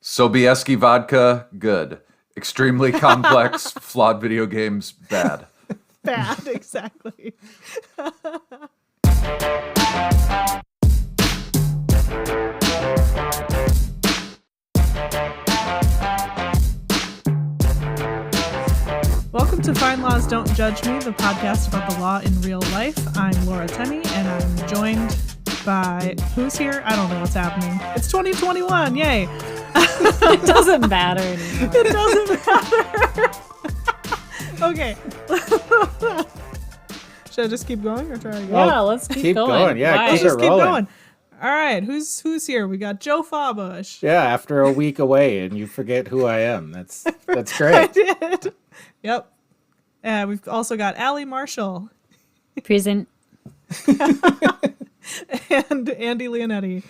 Sobieski vodka, good. Extremely complex, flawed video games, bad. Bad, exactly. Welcome to Fine Laws Don't Judge Me, the podcast about the law in real life. I'm Laura Tenney, and I'm joined by... Who's here? I don't know what's happening. It's 2021, yay! It doesn't matter anymore. It doesn't matter. Okay. Should I just keep going or try again? Yeah, let's keep going. Yeah, Why? keep Let's just keep rolling. going. All right, who's here? We got Joe Fawbush. Yeah, after a week away and you forget who I am. That's I great. did. Yep. We've also got Allie Marshall Present. and Andy Leonetti.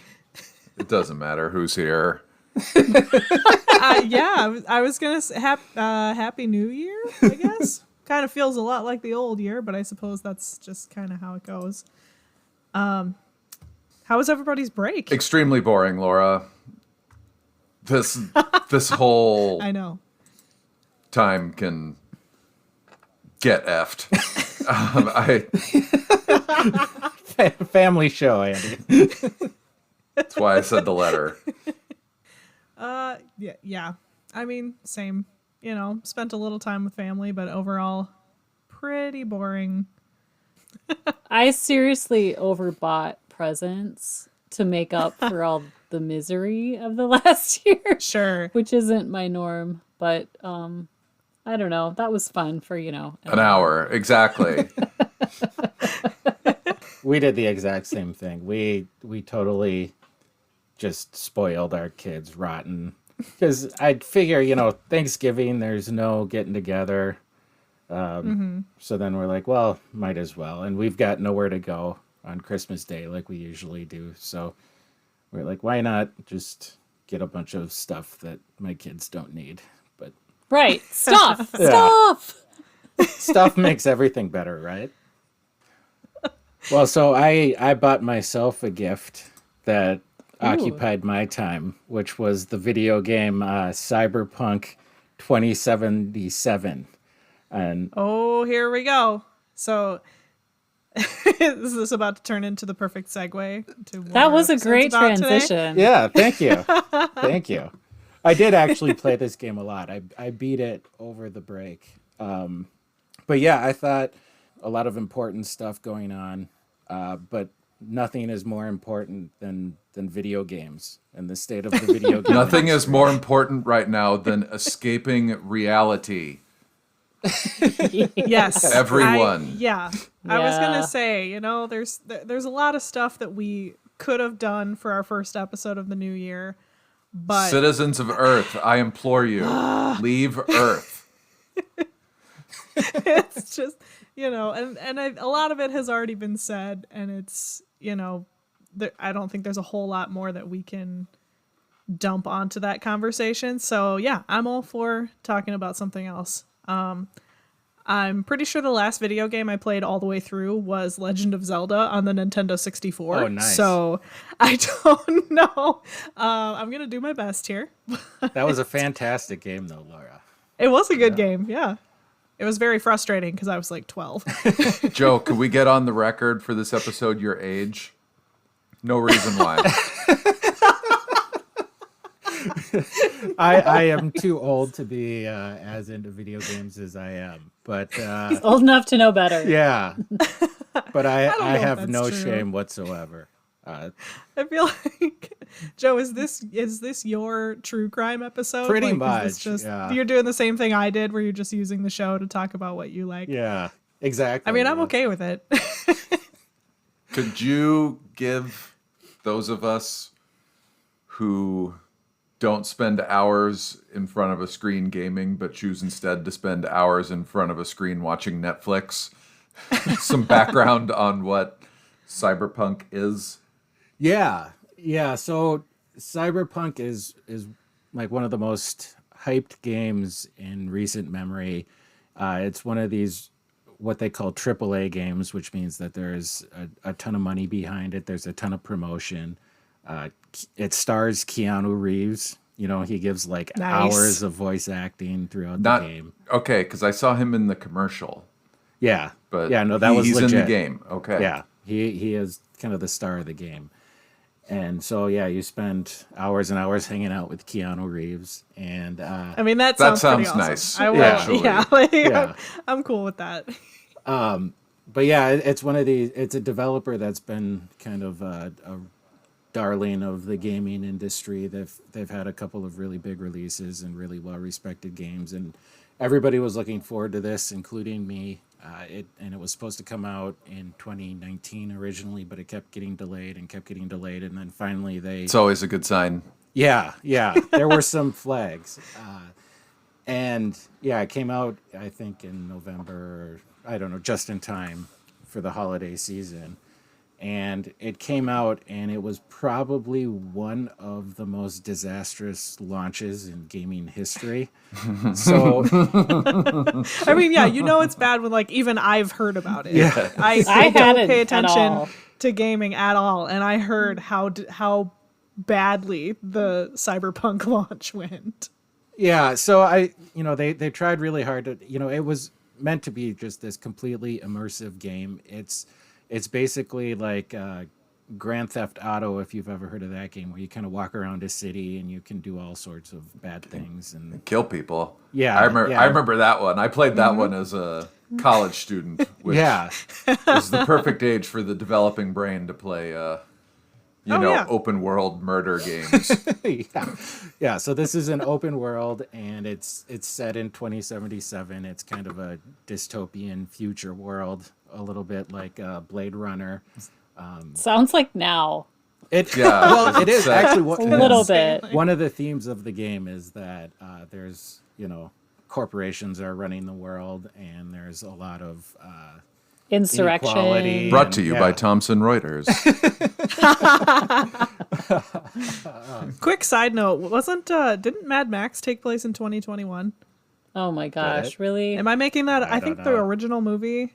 It doesn't matter who's here. Yeah, I was gonna say Happy New Year, I guess. Kind of feels a lot like the old year, but I suppose that's just kind of how it goes. How was everybody's break? Extremely boring, Laura. This whole I know. time can get effed. Family show, Andy. That's why I said the letter. Yeah. I mean, same. You know, spent a little time with family, but overall, pretty boring. I seriously overbought presents to make up for all the misery of the last year, Sure. which isn't my norm. But I don't know. That was fun for, An hour, exactly. We did the exact same thing. We totally just spoiled our kids rotten. Because I'd figure, Thanksgiving, there's no getting together. So then we're like, well, might as well. And we've got nowhere to go on Christmas Day like we usually do. So we're like, why not just get a bunch of stuff that my kids don't need? But Right. Stuff. Yeah. Stuff. stuff makes everything better, right? Well, so I bought myself a gift that occupied my time, which was the video game Cyberpunk 2077. And Oh, here we go. So, is this about to turn into the perfect segue to what That our was a episode's great about today? transition. yeah, thank you. Thank you. I did actually play this game a lot. I beat it over the break. But yeah, I thought a lot of important stuff going on, but nothing is more important than video games and the state of the video game. Nothing is more important right now than escaping reality. Yes, Everyone. I was Yeah. gonna say, there's a lot of stuff that we could have done for our first episode of the new year, but Citizens of Earth, I implore you, leave Earth. it's just, a lot of it has already been said, and it's, I don't think there's a whole lot more that we can dump onto that conversation. So yeah, I'm all for talking about something else. I'm pretty sure the last video game I played all the way through was Legend of Zelda on the Nintendo 64. Oh, nice. So I don't know. I'm going to do my best here. That was a fantastic game, though, Laura. It was a good game. Yeah. It was very frustrating because I was like 12. Joe, could we get on the record for this episode your age? No reason why. I am too old to be as into video games as I am, but Old enough to know better. yeah. But I know if have that's no true. shame whatsoever. I feel like, Joe, is this your true crime episode? Pretty Like, is this much, just, yeah. You're doing the same thing I did, where you're just using the show to talk about what you like. Yeah, exactly. I mean, I'm yeah. okay with it. Could you give those of us who don't spend hours in front of a screen gaming, but choose instead to spend hours in front of a screen watching Netflix, some background on what Cyberpunk is? Yeah. So Cyberpunk is like one of the most hyped games in recent memory. It's one of these what they call AAA games, which means that there's a ton of money behind it. There's a ton of promotion. It stars Keanu Reeves, He gives like Nice. hours of voice acting throughout Not the game. okay, because I saw him in the commercial, Yeah, but yeah, no, that was he's legit. in the game. Okay, Yeah, he is kind of the star of the game. And so, yeah, you spend hours and hours hanging out with Keanu Reeves, and I mean, that That sounds pretty sounds awesome. nice, I will, actually. yeah, like, Yeah. I'm cool with that. but yeah, it's one of these. It's a developer that's been kind of a darling of the gaming industry. They've had a couple of really big releases and really well respected games, and everybody was looking forward to this, including me. It was supposed to come out in 2019 originally, but it kept getting delayed, and then finally they. it's always a good sign. Yeah, there were some flags, and yeah, it came out I think in November. I don't know, just in time for the holiday season. And it came out, and it was probably one of the most disastrous launches in gaming history. So, I mean, yeah, it's bad when like even I've heard about it. Yeah. I hadn't don't pay at attention all. to gaming at all, and I heard how badly the Cyberpunk launch went. yeah, so they tried really hard to, it was meant to be just this completely immersive game. It's basically like Grand Theft Auto, if you've ever heard of that game, where you kind of walk around a city and you can do all sorts of bad things. And Kill people. Yeah, I remember. yeah. I remember that one. I played that one as a college student, which yeah, is the perfect age for the developing brain to play. Yeah. Open world murder games. yeah. So this is an open world, and it's set in 2077. It's kind of a dystopian future world, a little bit like Blade Runner. Sounds like now. Well, it is actually A little bit. one of the themes of the game is that there's corporations are running the world, and there's a lot of Insurrection. inequality. Brought to you by Yeah. Thomson Reuters. Quick side note: didn't Mad Max take place in 2021? Oh my gosh, it? really? Am I making that? I think don't the know. original movie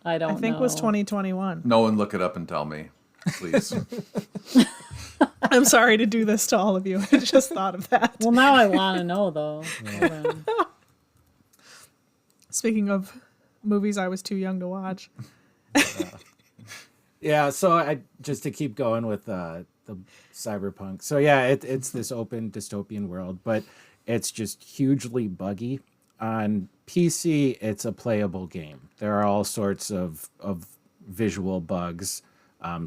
I don't know. was 2021. No one look it up and tell me, please. I'm sorry to do this to all of you. I just thought of that. Well, now I want to know though. Hold on. Speaking of movies I was too young to watch. Yeah, so I just to keep going with the Cyberpunk. So yeah, it's this open dystopian world, but it's just hugely buggy. On PC, it's a playable game. There are all sorts of visual bugs,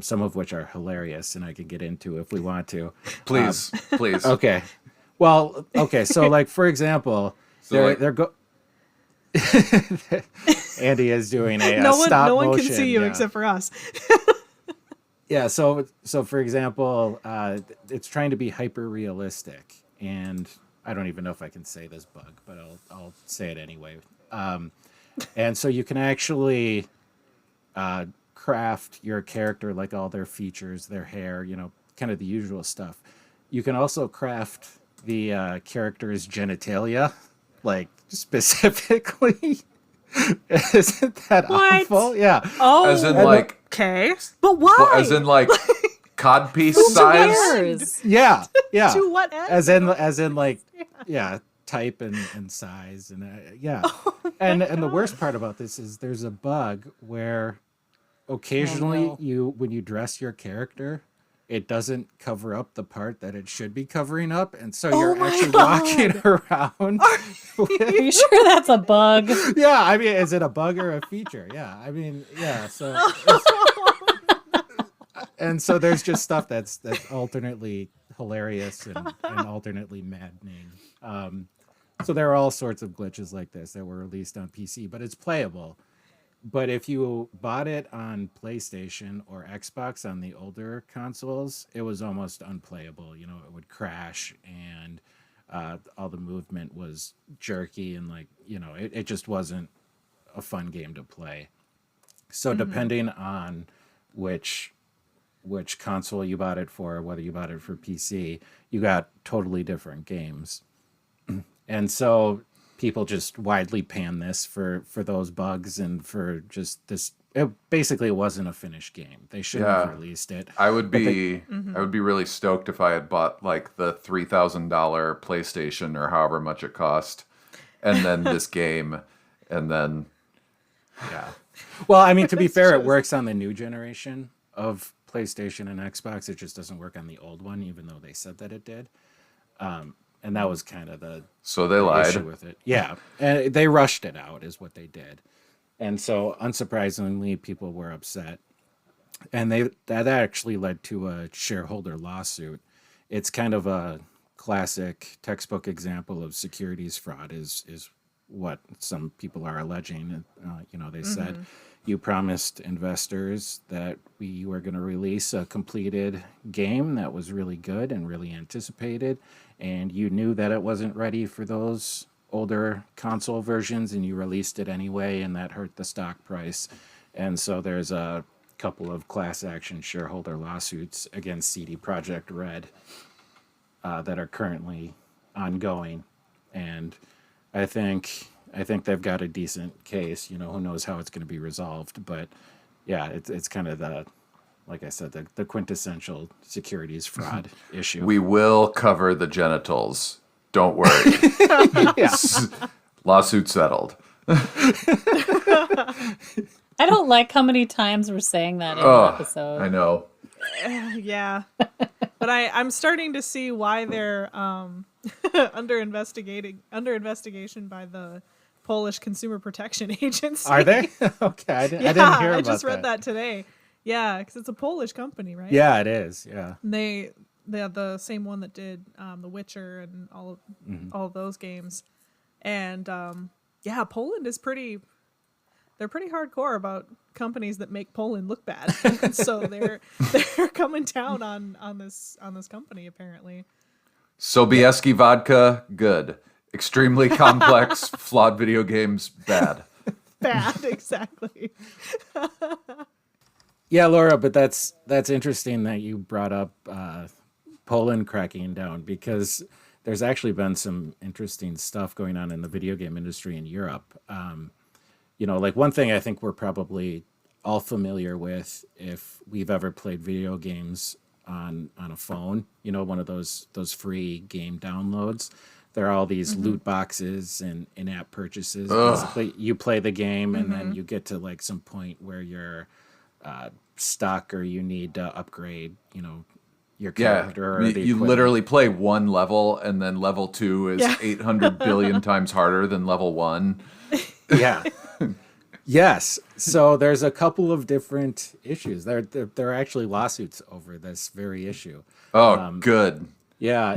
some of which are hilarious, and I could get into if we want to. Please, please. Okay. Well, okay. So, like for example, So, they're Andy is doing a No stop one motion. can see you yeah. except for us. Yeah. So for example, it's trying to be hyper realistic, and I don't even know if I can say this bug, but I'll say it anyway. And so you can actually craft your character, like all their features, their hair, kind of the usual stuff. You can also craft the character's genitalia, like specifically. Isn't that What? awful? Yeah. Oh, As in like, okay, but why? as in like, codpiece Who size. Cares? Yeah. Yeah. To what end? As in like yeah, type and size and yeah. And the worst part about this is there's a bug where occasionally when you dress your character, it doesn't cover up the part that it should be covering up, and so you're my actually God. walking around. Are you sure that's a bug? Yeah, I mean, is it a bug or a feature? Yeah, I mean, yeah. So and so there's just stuff that's alternately hilarious and alternately maddening. So there are all sorts of glitches like this that were released on PC, but it's playable. But if you bought it on PlayStation or Xbox on the older consoles, it was almost unplayable. It would crash, and all the movement was jerky, and it just wasn't a fun game to play. So depending on which console you bought it for, whether you bought it for PC, you got totally different games. And so people just widely pan this for those bugs and for just this it basically wasn't a finished game. They shouldn't have released it. I would be really stoked if I had bought like the $3,000 PlayStation or however much it cost, and then this game, and then Yeah. Well, I mean, to be fair, it works on the new generation of PlayStation and Xbox. It just doesn't work on the old one, even though they said that it did. And that was kind of the so they lied. issue with it. Yeah, and they rushed it out, is what they did, and so unsurprisingly, people were upset, and that actually led to a shareholder lawsuit. It's kind of a classic textbook example of securities fraud. Is what some people are alleging. They said you promised investors that we were going to release a completed game that was really good and really anticipated, and you knew that it wasn't ready for those older console versions, and you released it anyway, and that hurt the stock price. And so there's a couple of class action shareholder lawsuits against CD Projekt Red that are currently ongoing, and I think they've got a decent case. Who knows how it's going to be resolved, but yeah, it's kind of like I said, the quintessential securities fraud issue. We will cover the genitals. Don't worry. Yeah. Lawsuit settled. I don't like how many times we're saying that in an episode. I know. Yeah, but I'm starting to see why they're under investigation by the Polish Consumer Protection Agency. Are they? Okay, I didn't hear about that. I just read that today. Yeah, because it's a Polish company, right? Yeah, it is. Yeah. And they have the same one that did The Witcher and all of those games, and Poland is they're pretty hardcore about companies that make Poland look bad. So they're coming down on this company apparently. Sobieski vodka, good. Extremely complex, flawed video games, bad. Bad, exactly. Yeah, Laura, but that's interesting that you brought up Poland cracking down, because there's actually been some interesting stuff going on in the video game industry in Europe. Like one thing I think we're probably all familiar with if we've ever played video games on a phone, one of those free game downloads. There are all these loot boxes and in-app purchases. Basically, you play the game and then you get to like some point where you're stuck or you need to upgrade, your character. Yeah, or the you equipment. literally play one level, and then level 2 is 800 billion times harder than level 1. Yeah. Yes. So there's a couple of different issues. There are actually lawsuits over this very issue. Oh, good. Yeah.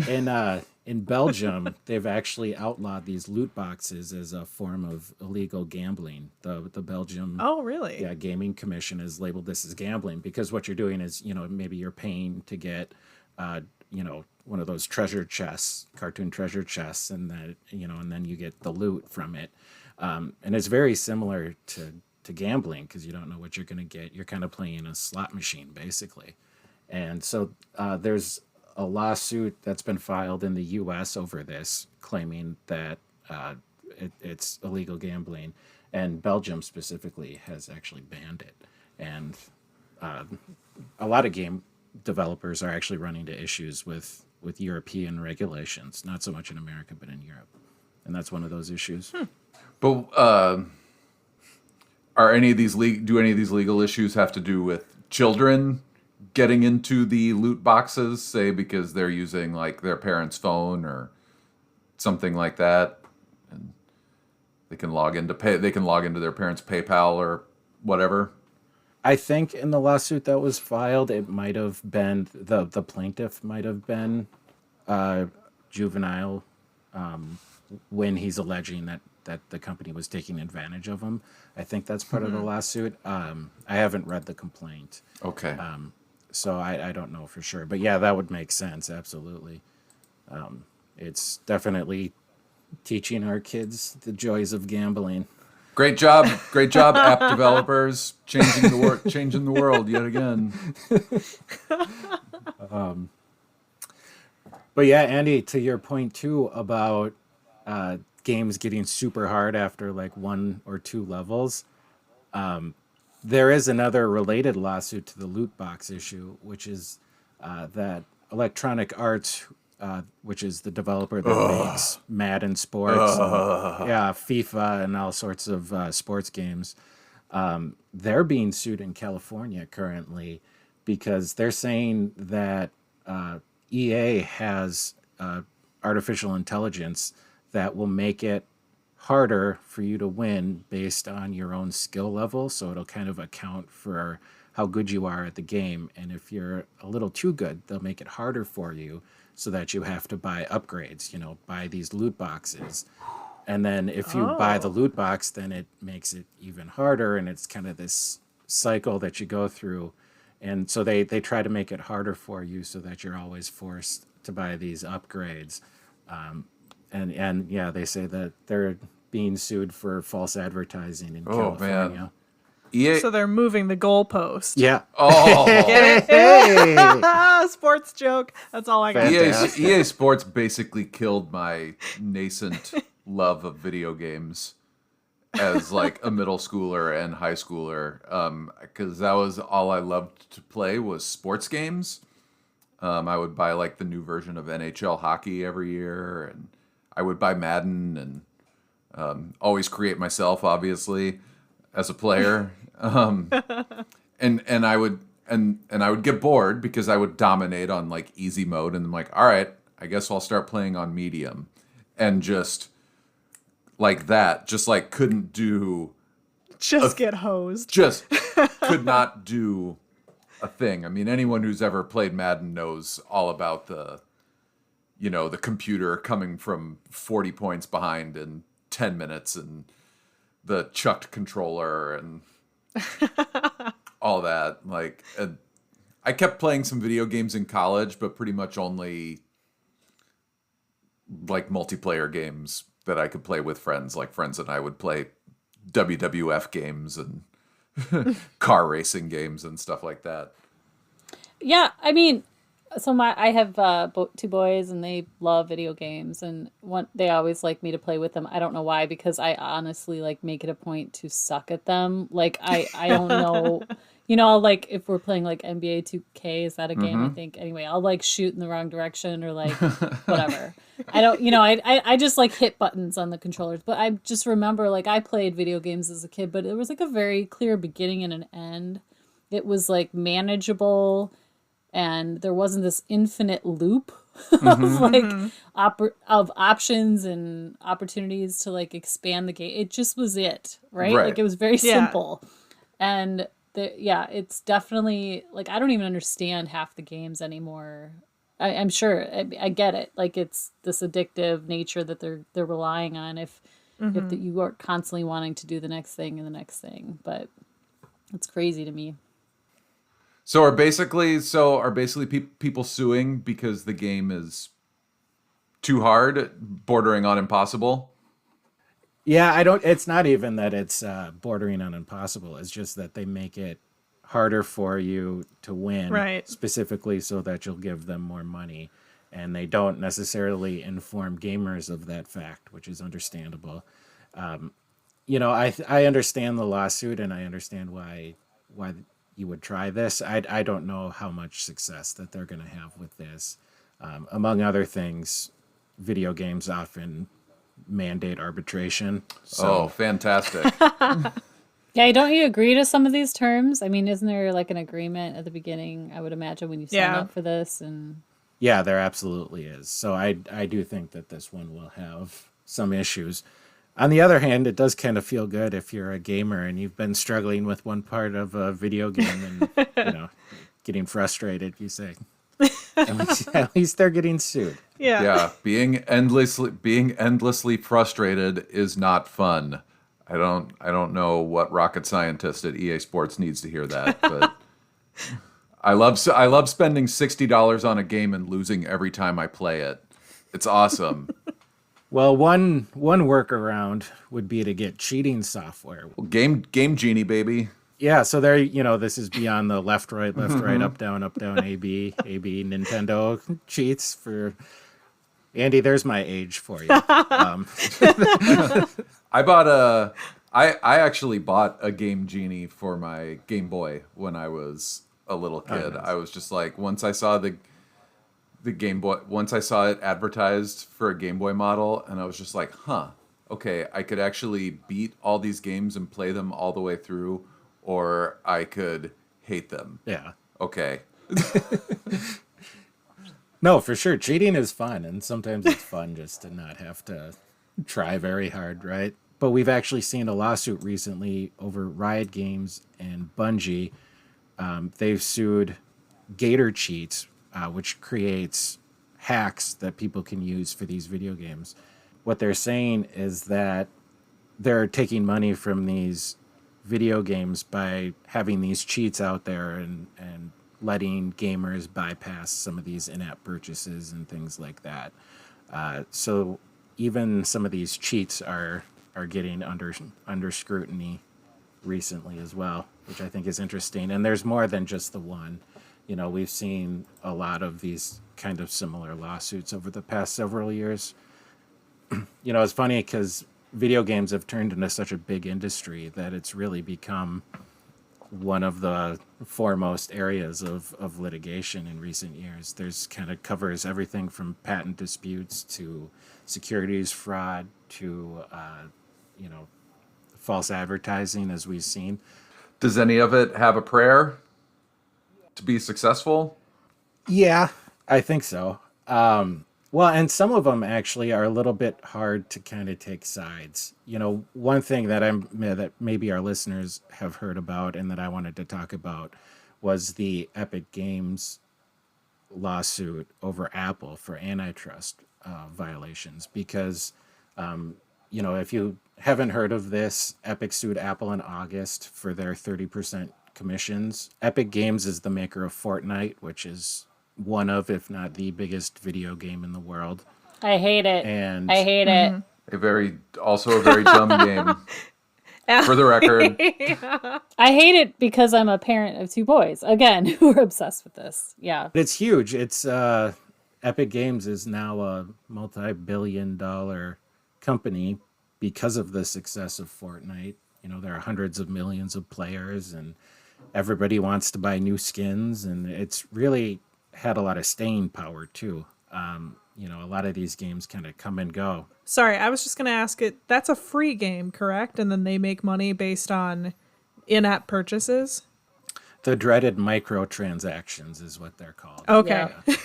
In Belgium, they've actually outlawed these loot boxes as a form of illegal gambling. The Belgium really? Gaming Commission has labeled this as gambling, because what you're doing is, maybe you're paying to get one of those treasure chests, cartoon treasure chests, and that and then you get the loot from it. And it's very similar to gambling, because you don't know what you're going to get. You're kind of playing a slot machine, basically. And so there's a lawsuit that's been filed in the U.S. over this, claiming that it's illegal gambling, and Belgium specifically has actually banned it. And a lot of game developers are actually running into issues with European regulations, not so much in America, but in Europe. And that's one of those issues. But are any of these do any of these legal issues have to do with children getting into the loot boxes, say because they're using like their parents' phone or something like that, and they can log into their parents' PayPal or whatever? I think in the lawsuit that was filed, it might have been the plaintiff might have been juvenile when he's alleging that the company was taking advantage of him. I think that's part of the lawsuit. I haven't read the complaint. Okay. So I don't know for sure. But yeah, that would make sense. Absolutely. It's definitely teaching our kids the joys of gambling. Great job, app developers, changing the world yet again. But yeah, Andy, to your point too about games getting super hard after like 1 or 2 levels. There is another related lawsuit to the loot box issue, which is that Electronic Arts, which is the developer that makes Madden Sports, and, FIFA, and all sorts of sports games, they're being sued in California currently because they're saying that EA has artificial intelligence that will make it harder for you to win based on your own skill level. So it'll kind of account for how good you are at the game. And if you're a little too good, they'll make it harder for you so that you have to buy upgrades, buy these loot boxes. And then if you buy the loot box, then it makes it even harder. And it's kind of this cycle that you go through. And so they try to make it harder for you so that you're always forced to buy these upgrades. And yeah, they say that they're being sued for false advertising in California. Man. EA... So they're moving the goalpost. Yeah. Oh, Get it? Sports joke. That's all I got. EA Sports basically killed my nascent love of video games as like a middle schooler and high schooler, because that was all I loved to play was sports games. I would buy like the new version of NHL hockey every year, and I would buy Madden, and always create myself, obviously, as a player. And I would get bored because I would dominate on like easy mode, and I'm like, all right, I guess I'll start playing on medium, and just like that, just like couldn't do, get hosed. just could not do a thing. I mean, anyone who's ever played Madden knows all about the computer coming from 40 points behind in 10 minutes, and the chucked controller and all that. Like, I kept playing some video games in college, but pretty much only like multiplayer games that I could play with friends. Like friends and I would play WWF games and car racing games and stuff like that. Yeah, I mean, so I have two boys, and they love video games, and they always like me to play with them. I don't know why, because I honestly like make it a point to suck at them. Like I don't know, like if we're playing like NBA 2K, is that a game? I think anyway, I'll like shoot in the wrong direction or like whatever. I don't, I just like hit buttons on the controllers. But I just remember like I played video games as a kid, but it was like a very clear beginning and an end. It was like manageable. And there wasn't this infinite loop of options and opportunities to like expand the game. It just was it, right? Like it was very simple. And it's definitely like I don't even understand half the games anymore. I'm sure I get it. Like it's this addictive nature that they're relying on. If you are constantly wanting to do the next thing and the next thing, but it's crazy to me. So are basically people suing because the game is too hard, bordering on impossible? Yeah, it's not even that it's bordering on impossible. It's just that they make it harder for you to win, right? Specifically so that you'll give them more money. And they don't necessarily inform gamers of that fact, which is understandable. I understand the lawsuit, and I understand why you would try this. I don't know how much success that they're going to have with this. Among other things, video games often mandate arbitration. So. Oh, fantastic. Yeah, don't you agree to some of these terms? I mean, isn't there like an agreement at the beginning, I would imagine, when you sign up for this? And yeah, there absolutely is. So I do think that this one will have some issues. On the other hand, it does kind of feel good if you're a gamer and you've been struggling with one part of a video game and getting frustrated. You say, at least they're getting sued. Yeah. Being endlessly frustrated is not fun. I don't know what rocket scientist at EA Sports needs to hear that, but I love spending $60 on a game and losing every time I play it. It's awesome. Well, one workaround would be to get cheating software. Game Genie, baby. Yeah, so there, this is beyond the left, right, up, down, A, B, Nintendo cheats for... Andy, there's my age for you. I bought I actually bought a Game Genie for my Game Boy when I was a little kid. nice. I was just like, once I saw the Game Boy, once I saw it advertised for a Game Boy model, and I was just like, huh, okay, I could actually beat all these games and play them all the way through, or I could hate them. Yeah. Okay. No, for sure. Cheating is fun, and sometimes it's fun just to not have to try very hard, right? But we've actually seen a lawsuit recently over Riot Games and Bungie. They've sued Gator Cheats, which creates hacks that people can use for these video games. What they're saying is that they're taking money from these video games by having these cheats out there and letting gamers bypass some of these in-app purchases and things like that. So even some of these cheats are getting under scrutiny recently as well, which I think is interesting. And there's more than just the one. You know, we've seen a lot of these kind of similar lawsuits over the past several years. You know, it's funny because video games have turned into such a big industry that it's really become one of the foremost areas of litigation in recent years. There's kind of covers everything from patent disputes to securities fraud to, false advertising, as we've seen. Does any of it have a prayer to be successful? Yeah, I think so. Well, and some of them actually are a little bit hard to kind of take sides. You know, one thing that maybe our listeners have heard about and that I wanted to talk about was the Epic Games lawsuit over Apple for antitrust violations. Because, if you haven't heard of this, Epic sued Apple in August for their 30% commissions. Epic Games is the maker of Fortnite, which is one of, if not the biggest video game in the world. I hate it. And I hate it. Also a very dumb game. For the record. I hate it because I'm a parent of two boys, again, who are obsessed with this. Yeah. it's huge. It's Epic Games is now a multi-billion-dollar company because of the success of Fortnite. You know, there are hundreds of millions of players and everybody wants to buy new skins, and it's really had a lot of staying power too. A lot of these games kind of come and go. Sorry, I was just going to ask it. That's a free game, correct? And then they make money based on in-app purchases? The dreaded microtransactions is what they're called. Okay. Yeah.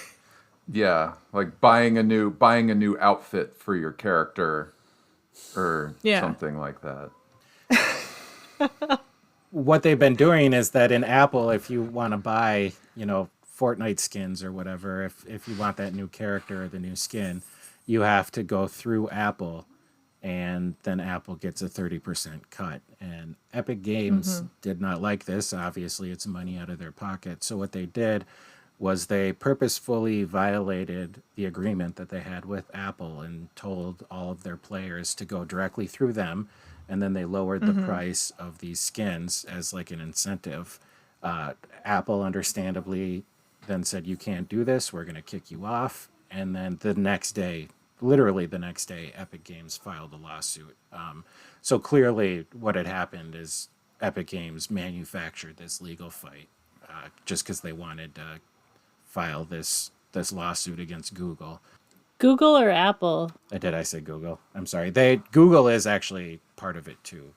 Yeah, like buying a new outfit for your character or something like that. What they've been doing is that in Apple, if you want to buy, Fortnite skins or whatever, if you want that new character or the new skin, you have to go through Apple, and then Apple gets a 30% cut. And Epic Games did not like this. Obviously, it's money out of their pocket. So what they did was they purposefully violated the agreement that they had with Apple and told all of their players to go directly through them, and then they lowered the price of these skins as like an incentive. Apple understandably then said, you can't do this, we're going to kick you off. And then literally the next day, Epic Games filed a lawsuit. So clearly what had happened is Epic Games manufactured this legal fight just because they wanted to file this lawsuit against Google. Google or Apple? Did I say Google? I'm sorry. Google is actually part of it too.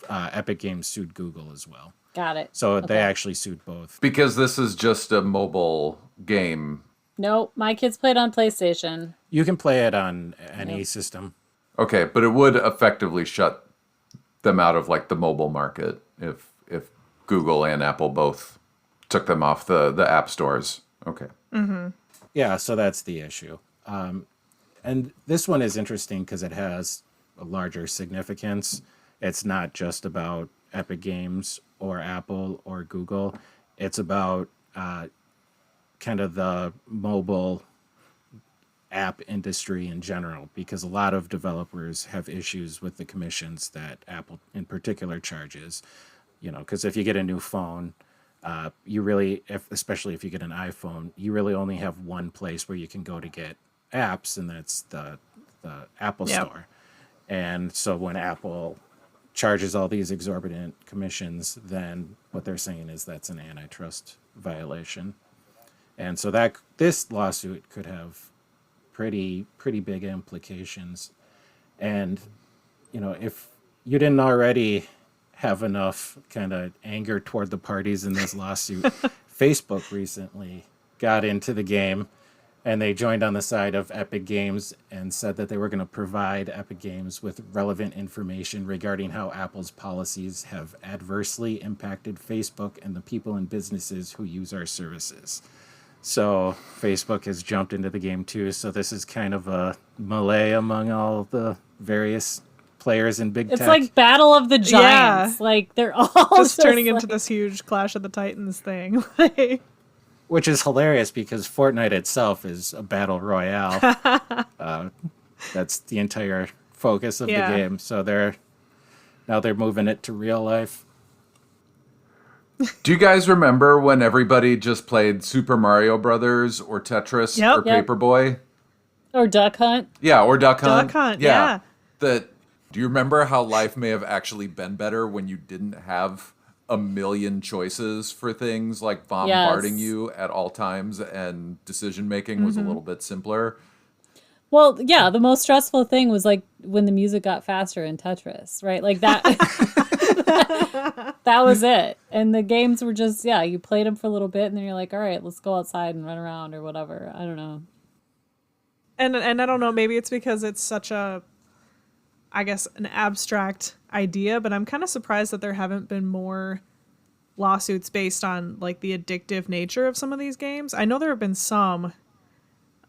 Epic Games sued Google as well. Got it. So Okay. they actually sued both. Because this is just a mobile game. Nope, my kids played on PlayStation. You can play it on any system. Okay, but it would effectively shut them out of like the mobile market if Google and Apple both took them off the app stores. Okay. Yeah, so that's the issue. And this one is interesting because it has a larger significance. It's not just about Epic Games or Apple or Google. It's about kind of the mobile app industry in general, because a lot of developers have issues with the commissions that Apple in particular charges. Because if you get a new phone, you really, especially if you get an iPhone, you really only have one place where you can go to get apps, and that's the Apple Store. And so when Apple charges all these exorbitant commissions, then what they're saying is that's an antitrust violation. And so that this lawsuit could have pretty big implications. And, you know, if you didn't already have enough kind of anger toward the parties in this lawsuit, Facebook recently got into the game, and they joined on the side of Epic Games and said that they were going to provide Epic Games with relevant information regarding how Apple's policies have adversely impacted Facebook and the people and businesses who use our services. So Facebook has jumped into the game too. So this is kind of a melee among all the various players in big tech. It's like Battle of the Giants. Yeah. Like they're all Just turning like... into this huge Clash of the Titans thing. Like, which is hilarious because Fortnite itself is a battle royale. That's the entire focus of the game. So they're moving it to real life. Do you guys remember when everybody just played Super Mario Brothers or Tetris or Paperboy? Or Duck Hunt? Yeah, or Duck Hunt. Duck Hunt, yeah. Do you remember how life may have actually been better when you didn't have a million choices for things like bombarding you at all times, and decision making was a little bit simpler? Well, yeah, the most stressful thing was like when the music got faster in Tetris, right? Like that that was it. And the games were just, you played them for a little bit and then you're like, all right, let's go outside and run around or whatever. I don't know. And I don't know, maybe it's because it's such a, I guess, an abstract idea, but I'm kind of surprised that there haven't been more lawsuits based on like the addictive nature of some of these games. I know there have been some,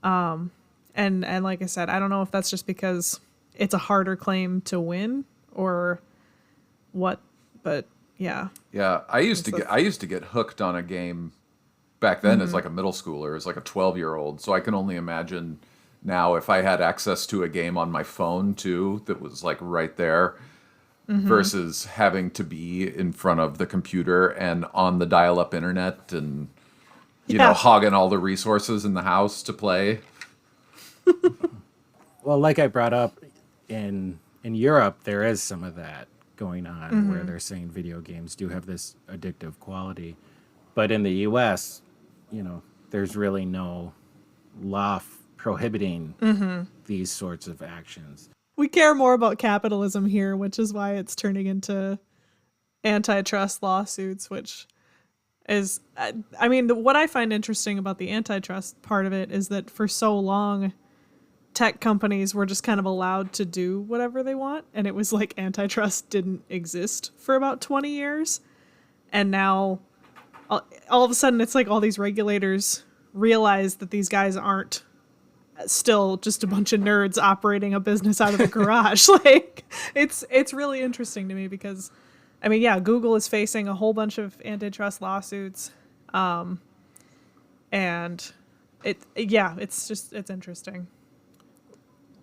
and like I said, I don't know if that's just because it's a harder claim to win or what, but yeah. Yeah, I used to get hooked on a game back then as like a middle schooler, as like a 12-year-old. So I can only imagine now if I had access to a game on my phone too that was like right there, versus having to be in front of the computer and on the dial-up internet and you know, hogging all the resources in the house to play. Well, like I brought up, in Europe there is some of that going on where they're saying video games do have this addictive quality, but in the US, you know, there's really no law prohibiting these sorts of actions. We care more about capitalism here, which is why it's turning into antitrust lawsuits, which is, I mean, what I find interesting about the antitrust part of it is that for so long, tech companies were just kind of allowed to do whatever they want. And it was like antitrust didn't exist for about 20 years. And now all of a sudden it's like all these regulators realize that these guys aren't still just a bunch of nerds operating a business out of the garage. Like it's really interesting to me because I mean, yeah, Google is facing a whole bunch of antitrust lawsuits. And it's interesting.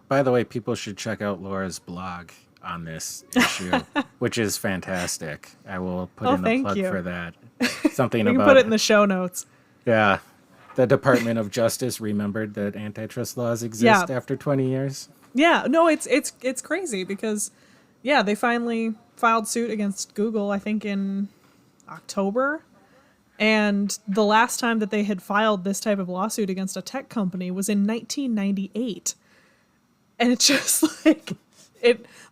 By the way, people should check out Laura's blog on this issue, which is fantastic. I will put in a plug for that. Something we can about put it in the show notes. Yeah. The Department of Justice remembered that antitrust laws exist after 20 years. Yeah, no, it's crazy because, they finally filed suit against Google, I think in October. And the last time that they had filed this type of lawsuit against a tech company was in 1998. And it's just like,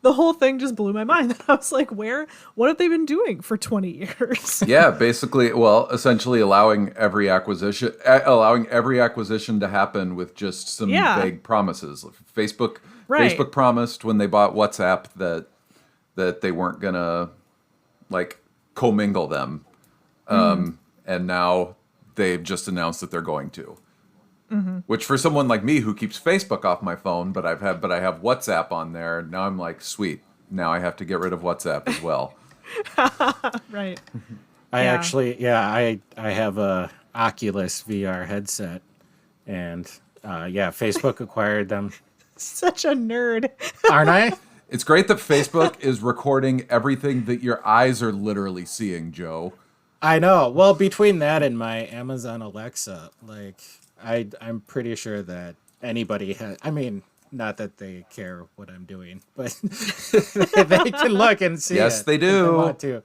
the whole thing just blew my mind. I was like, what have they been doing for 20 years? Yeah, basically, essentially allowing every acquisition to happen with just some vague promises. Facebook promised when they bought WhatsApp that they weren't gonna like commingle them, and now they've just announced that they're going to. Which for someone like me who keeps Facebook off my phone, but I have WhatsApp on there. Now I'm like, sweet. Now I have to get rid of WhatsApp as well. Right. I actually, I have a Oculus VR headset, and Facebook acquired them. Such a nerd. Aren't I? It's great that Facebook is recording everything that your eyes are literally seeing, Joe. I know. Well, between that and my Amazon Alexa, like I'm pretty sure that anybody has. I mean, Not that they care what I'm doing, but they can look and see Yes, it they if do. want to.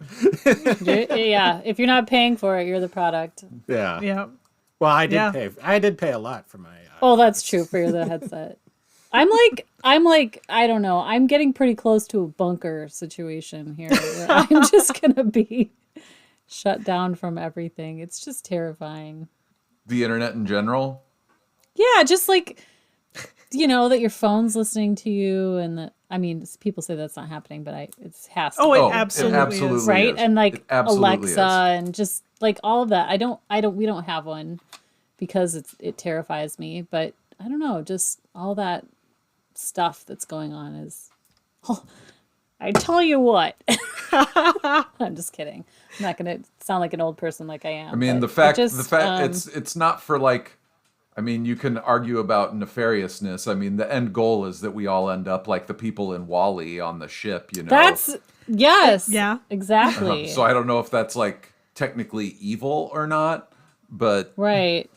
Yeah, if you're not paying for it, you're the product. Yeah. Yeah. Well, I did Yeah. pay. I did pay a lot for my. Oh, that's true for the headset. I'm like, I don't know. I'm getting pretty close to a bunker situation here where I'm just going to be shut down from everything. It's just terrifying. The internet in general. Yeah, just like, that your phone's listening to you and that, I mean, people say that's not happening, but it has to. Oh, be, it absolutely is. right? is. And like It absolutely Alexa is. and just like all of that. We don't have one because it terrifies me, but I don't know, just all that stuff that's going on is, I tell you what. I'm just kidding. I'm not going to sound like an old person like I am. I mean, but the fact just, it's not for like, I mean, you can argue about nefariousness. I mean, the end goal is that we all end up like the people in Wall-E on the ship, that's, yes. Yeah. Exactly. So I don't know if that's like technically evil or not, but right.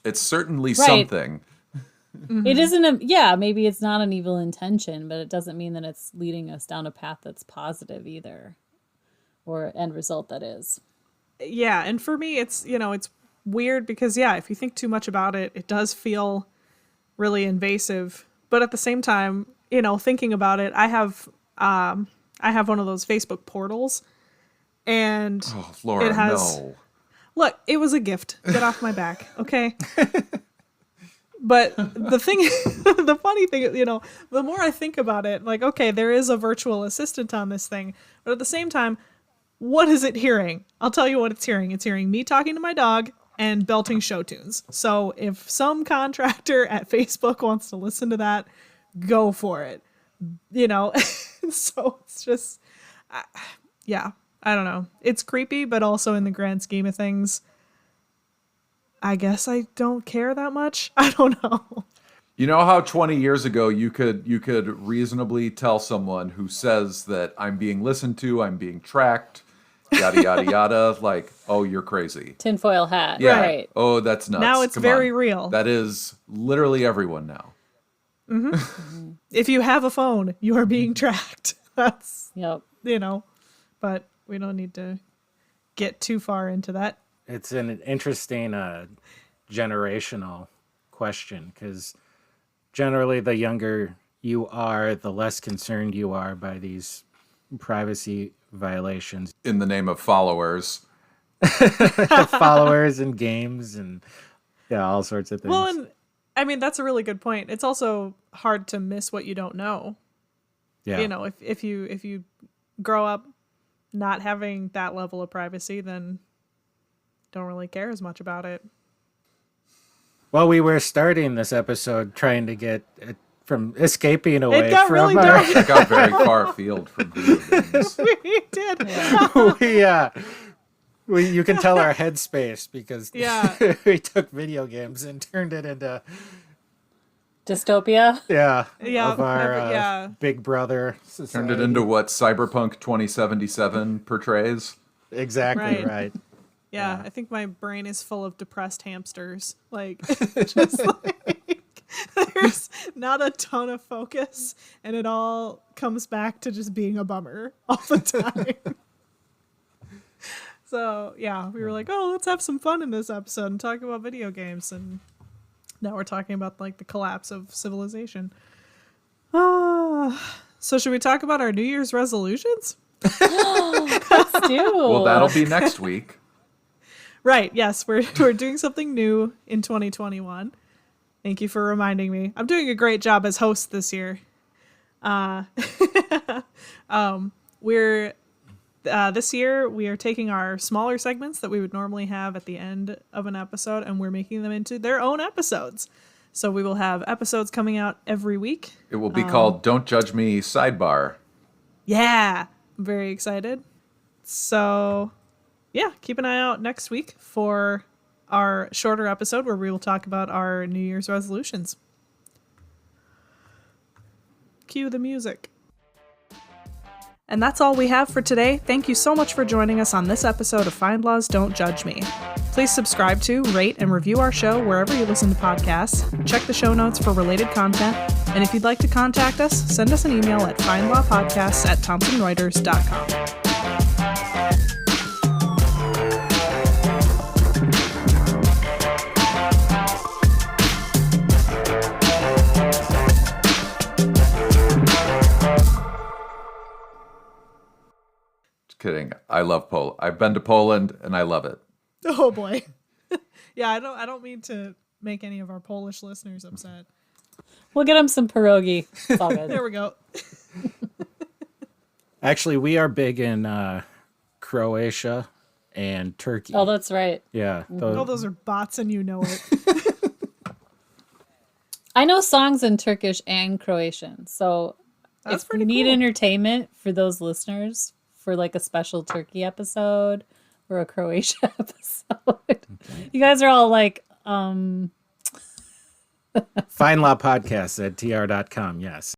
it's certainly Right. something. It isn't maybe it's not an evil intention, but it doesn't mean that it's leading us down a path that's positive either, or end result that is. Yeah, and for me, it's it's weird because if you think too much about it, it does feel really invasive. But at the same time, thinking about it, I have one of those Facebook portals, and Oh, Laura, it has. no. Look, it was a gift. Get off my back, okay? But the thing, the funny thing, the more I think about it, like, okay, there is a virtual assistant on this thing, but at the same time, what is it hearing? I'll tell you what it's hearing. It's hearing me talking to my dog and belting show tunes. So if some contractor at Facebook wants to listen to that, go for it. So it's just, I don't know. It's creepy, but also in the grand scheme of things, I guess I don't care that much. I don't know. You know how 20 years ago you could reasonably tell someone who says that I'm being listened to, I'm being tracked, yada yada yada, like, oh, you're crazy. Tinfoil hat. Yeah. Right. Oh, that's nuts. Now it's Come very on. real. That is literally everyone now. If you have a phone, you are being tracked. That's, Yep. but we don't need to get too far into that. It's an interesting generational question because generally the younger you are, the less concerned you are by these privacy violations. In the name of followers. Followers and games and all sorts of things. Well, and I mean, that's a really good point. It's also hard to miss what you don't know. yeah. If you grow up not having that level of privacy, then don't really care as much about it. Well, we were starting this episode trying to get it from escaping away got from really our... dark. That got very far afield from video games. We did. You can tell our headspace because Yeah. we took video games and turned it into Dystopia. Yeah, of our yeah. Big Brother Turned society. it into what Cyberpunk 2077 portrays. Exactly Right. right. Yeah, I think my brain is full of depressed hamsters. Like, just like, there's not a ton of focus, and it all comes back to just being a bummer all the time. So, yeah, we were like, oh, let's have some fun in this episode and talk about video games. And now we're talking about, like, the collapse of civilization. So should we talk about our New Year's resolutions? Let's do. Well, that'll be next week. Right. Yes, we're doing something new in 2021. Thank you for reminding me. I'm doing a great job as host this year. We're this year we are taking our smaller segments that we would normally have at the end of an episode, and we're making them into their own episodes. So we will have episodes coming out every week. It will be called Don't Judge Me Sidebar. Yeah, I'm very excited. So, yeah, keep an eye out next week for our shorter episode where we will talk about our New Year's resolutions. Cue the music. And that's all we have for today. Thank you so much for joining us on this episode of Find Laws, Don't Judge Me. Please subscribe to, rate, and review our show wherever you listen to podcasts. Check the show notes for related content. And if you'd like to contact us, send us an email at findlawpodcasts@thomsonreuters.com. Kidding. I love Poland. I've been to Poland and I love it. Oh boy. Yeah, I don't mean to make any of our Polish listeners upset. We'll get them some pierogi. It's all good. There we go. Actually, we are big in Croatia and Turkey. Oh, that's right. Yeah. Oh, those are bots and you know it. I know songs in Turkish and Croatian. So That's if pretty you need cool. entertainment for those listeners for like a special Turkey episode or a Croatia episode, you guys are all like, Fine Law Podcast at tr.com. Yes.